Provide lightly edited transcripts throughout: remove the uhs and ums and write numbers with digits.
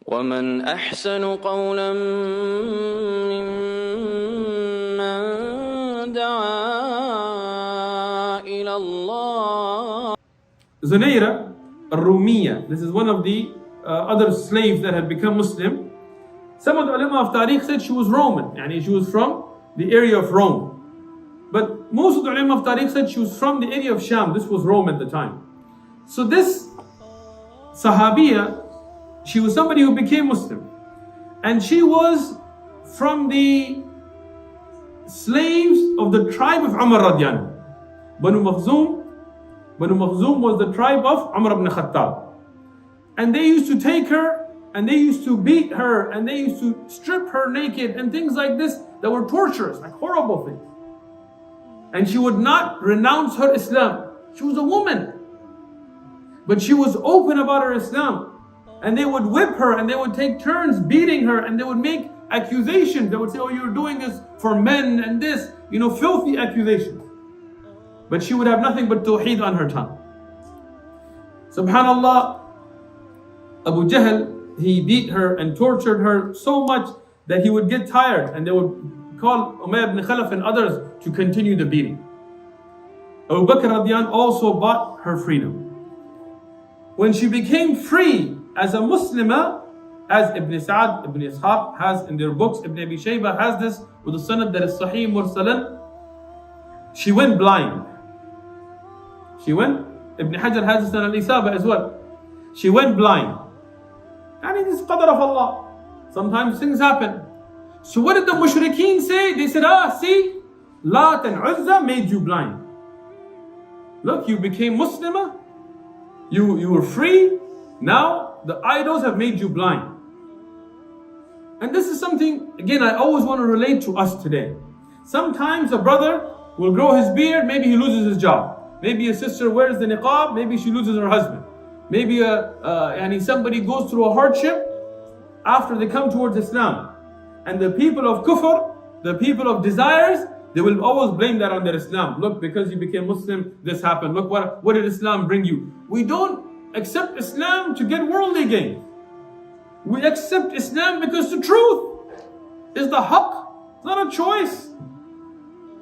ومن أحسن قولا ممن دعا إلى الله. Zunaira al-Rumiyya, this is one of the other slaves that had become Muslim. Some of the ulama of Tariq said she was Roman, yani she was from the area of Rome. But most of the ulama of Tariq said she was from the area of Sham. This was Rome at the time. So this Sahabiya, she was somebody who became Muslim. And she was from the slaves of the tribe of Umar radiyan. Banu Makhzum was the tribe of Umar ibn Khattab. And they used to take her and they used to beat her and they used to strip her naked and things like this that were torturous, like horrible things. And she would not renounce her Islam. She was a woman, but she was open about her Islam. And they would whip her and they would take turns beating her and they would make accusations. They would say, oh, you're doing this for men and this, filthy accusations. But she would have nothing but tawheed on her tongue. Subhanallah, Abu Jahl, he beat her and tortured her so much that he would get tired and they would call Umayya ibn Khalaf and others to continue the beating. Abu Bakr radiyan also bought her freedom. When she became free as a Muslimah, as Ibn Sa'ad, Ibn Ishaq has in their books, Ibn Abi Shaybah has this with the sanad that is Sahih Mursalan, she went blind. Ibn Hajar has this in Al-Isaba as well. She went blind. And it is qadr of Allah. Sometimes things happen. So what did the mushrikeen say? They said, see, Lat and Uzza made you blind. Look, you became Muslimah. You were free. Now the idols have made you blind. And this is something, again, I always want to relate to us today. Sometimes a brother will grow his beard, maybe he loses his job. Maybe a sister wears the niqab, maybe she loses her husband. Maybe somebody goes through a hardship after they come towards Islam. And the people of kufr, the people of desires, they will always blame that on their Islam. Look, because you became Muslim, this happened. Look, what did Islam bring you? We don't accept Islam to get worldly gain. We accept Islam because the truth is the haqq. It's not a choice.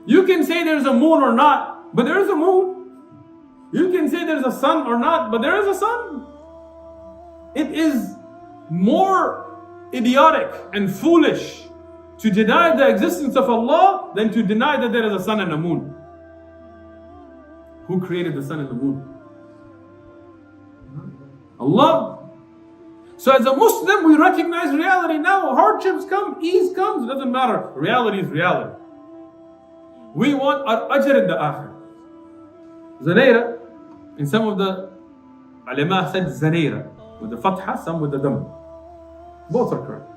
You can say there's a moon or not, but there is a moon. You can say there's a sun or not, but there is a sun. It is more idiotic and foolish to deny the existence of Allah than to deny that there is a sun and a moon. Who created the sun and the moon? Allah. So as a Muslim, we recognize reality now. Hardships come, ease comes, it doesn't matter. Reality is reality. We want our ajr in the akhirah. Zunaira, and some of the ulama said Zunaira with the fatha, some with the dam. Both are correct.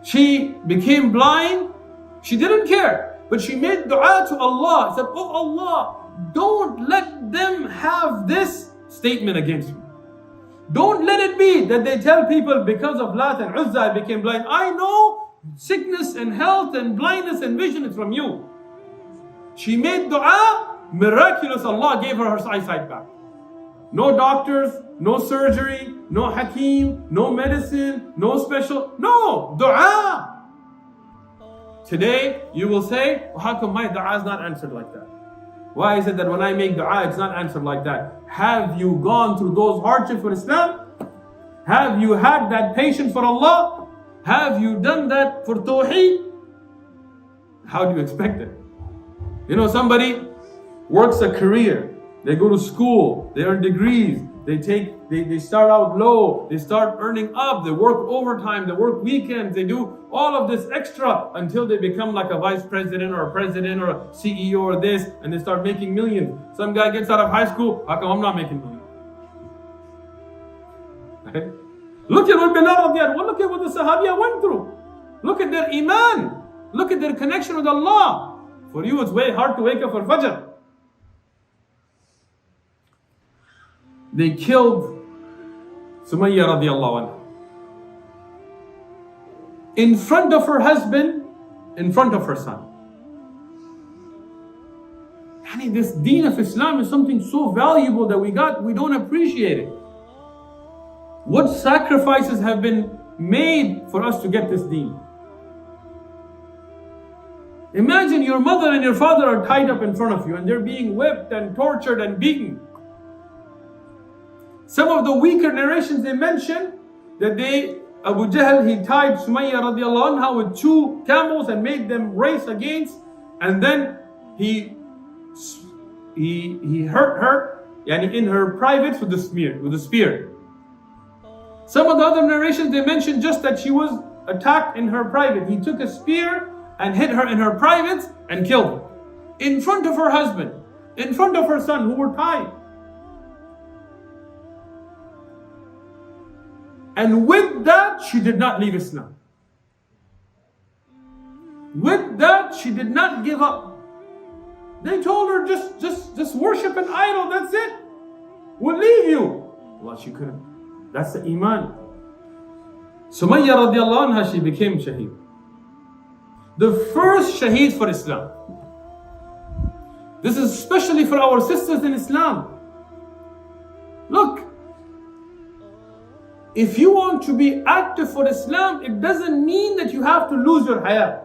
She became blind. She didn't care, but she made dua to Allah. Said, oh Allah, don't let them have this statement against me. Don't let it be that they tell people because of Lat and Uzza I became blind. I know sickness and health and blindness and vision is from you. She made dua, miraculous, Allah gave her eyesight back. No doctors, no surgery, no hakim, no medicine, no special, no, dua. Today, you will say, well, how come my dua is not answered like that? Why is it that when I make dua, it's not answered like that? Have you gone through those hardships for Islam? Have you had that patience for Allah? Have you done that for Tawheed? How do you expect it? Somebody works a career. They go to school, they earn degrees, they start out low, they start earning up, they work overtime, they work weekends, they do all of this extra until they become like a vice president or a president or a CEO or this, and they start making millions. Some guy gets out of high school, how come I'm not making millions? Right? Look at what Bilal did, look at what the Sahabiya went through. Look at their iman, look at their connection with Allah. For you it's way hard to wake up for Fajr. They killed Sumayya radiallahu anha in front of her husband, in front of her son. This deen of Islam is something so valuable that we don't appreciate it. What sacrifices have been made for us to get this deen. Imagine your mother and your father are tied up in front of you and they're being whipped and tortured and beaten. Some of the weaker narrations, they mention that Abu Jahl, he tied Sumayya radiallahu anha with 2 camels and made them race against, and then he hurt her in her privates with the spear. Some of the other narrations, they mention just that she was attacked in her private. He took a spear and hit her in her privates and killed her in front of her husband, in front of her son, who were tied. And with that, she did not leave Islam. With that, she did not give up. They told her, just worship an idol, that's it. We'll leave you. Well, she couldn't. That's the iman. Sumayya radiallahu anha, she became shaheed. The first shaheed for Islam. This is especially for our sisters in Islam. Look, if you want to be active for Islam, it doesn't mean that you have to lose your haya.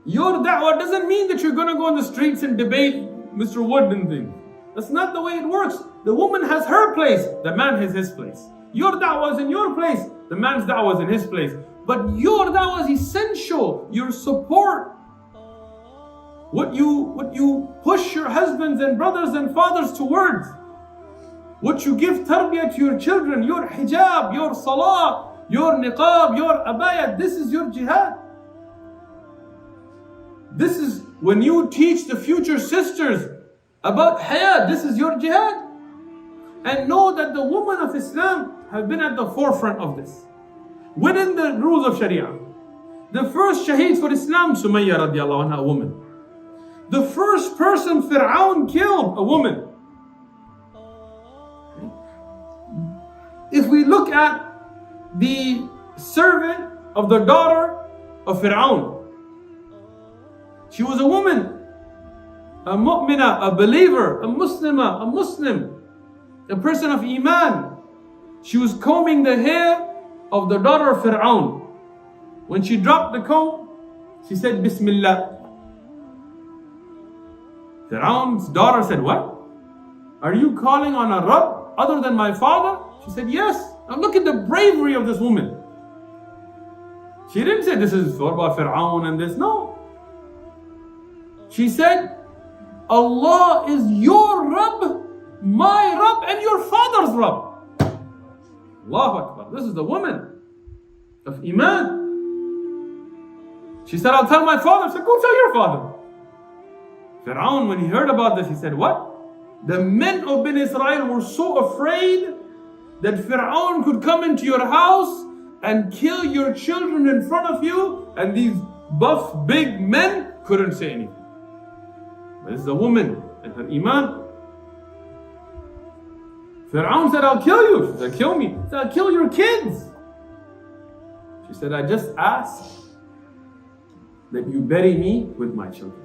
Your da'wah doesn't mean that you're going to go on the streets and debate Mr. Wood and things. That's not the way it works. The woman has her place, the man has his place. Your da'wah is in your place, the man's da'wah is in his place. But your da'wah is essential. Your support, what you push your husbands and brothers and fathers towards, what you give tarbiyah to your children, your hijab, your salah, your niqab, your abaya, this is your jihad. This is when you teach the future sisters about haya, this is your jihad. And know that the women of Islam have been at the forefront of this. Within the rules of Sharia. The first shaheed for Islam, Sumayya radiallahu anha, a woman. The first person Fir'aun killed, a woman. If we look at the servant of the daughter of Fir'aun, she was a woman, a mu'mina, a believer, a Muslimah, a Muslim, a person of Iman. She was combing the hair of the daughter of Fir'aun. When she dropped the comb, she said, Bismillah. Fir'aun's daughter said, what? Are you calling on a Rabb other than my father? She said, yes. Now look at the bravery of this woman. She didn't say this is for Fir'aun and this. No. She said, Allah is your Rabb, my Rabb, and your father's Rabb. Allahu Akbar. This is the woman of Iman. She said, I'll tell my father. I said, go tell your father. Fir'aun, when he heard about this, he said, what? The men of Ben Israel were so afraid that Fir'aun could come into your house and kill your children in front of you, and these buff, big men couldn't say anything. But this is a woman and her Iman. Fir'aun said, I'll kill you. She said, kill me. He said, I'll kill your kids. She said, I just ask that you bury me with my children.